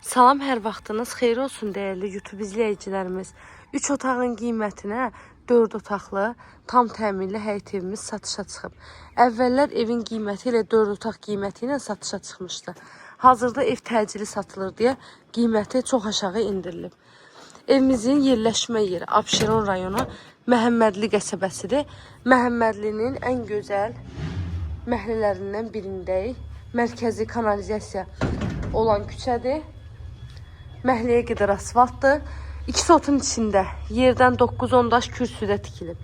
Salam, hər vaxtınız xeyir olsun dəyərli YouTube izləyicilərimiz. 3 otağın qiymətinə 4 otaqlı, tam təminli həyət evimiz satışa çıxıb. Əvvəllər evin qiyməti ilə 4 otaq qiyməti ilə satışa çıxmışdı. Hazırda ev təcili satılır deyə qiyməti çox aşağı indirilib. Evimizin yerləşmə yeri Abşeron rayonu Məhəmmədli qəsəbəsidir. Məhəmmədlinin ən gözəl məhəllələrindən birindəyik. Mərkəzi kanalizasiya olan küçədir. Məhəlləyə qədər asfaltdır. 2 sotun içində yerdən 9-10 daş kürsüdə tikilib.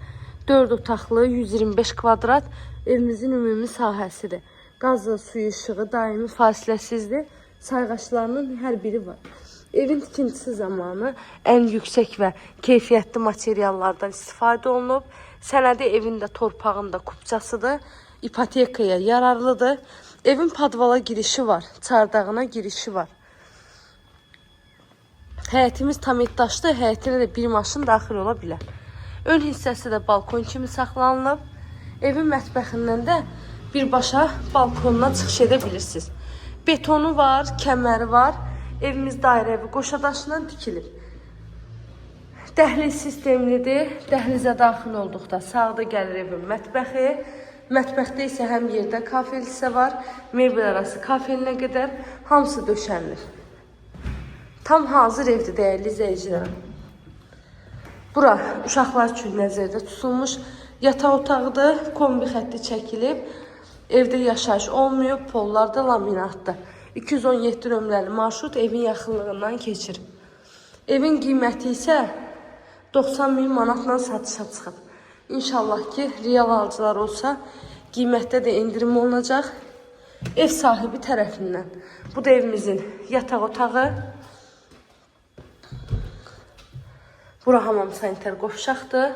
4 otaqlı 125 kvadrat evimizin ümumi sahəsidir. Qazı, suyu, işığı daimi fasiləsizdir. Sayğaçlarının hər biri var. Evin tikintisi zamanı ən yüksək və keyfiyyətli materiallardan istifadə olunub. Sənədi evin də torpağın da kupçasıdır. İpotekaya yararlıdır. Evin padvala girişi var. Çardağına girişi var. Həyətimiz tam etdaşdır. Həyətinə də bir maşın daxil ola bilər. Ön hissəsi də balkon kimi saxlanılıb. Evin mətbəxindən də birbaşa balkonuna çıxış edə bilirsiniz. Betonu var, kəməri var. Evimiz dairəvi qoşadaşından tikilib. Dəhliz sistemlidir. Dəhlizə daxil olduqda sağda gəlir evin mətbəxi. Mətbəxdə isə həm yerdə kafel hissə var, mebel arası kafelinə qədər hamısı döşənilir. Tam hazır evdir dəyərli izləyicilərim. Bura uşaqlar üçün nəzərdə tutulmuş yataq otağıdır. Kombi xətti çəkilib. Evdə yaşayış olmuyor. Pollar da laminatdır. 217 nömrəli marşrut evin yaxınlığından keçir. Evin qiyməti isə 90 bin manatla satışa çıxıb. İnşallah ki, real alıcılar olsa qiymətdə də indirim olunacaq. Ev sahibi tərəfindən. Bu da evimizin yataq otağı. Bura hamam sanitar qovşaqdır.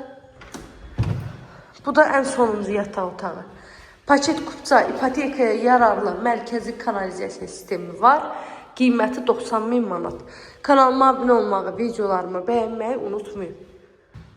Bu da ən sonuncu yataq otağı. Paket kupça, ipotekaya yararlı mərkəzi kanalizasiya sistemi var. Qiyməti 90 bin manat. Kanalıma abunə olmağı, videolarımı bəyənməyi unutmayın.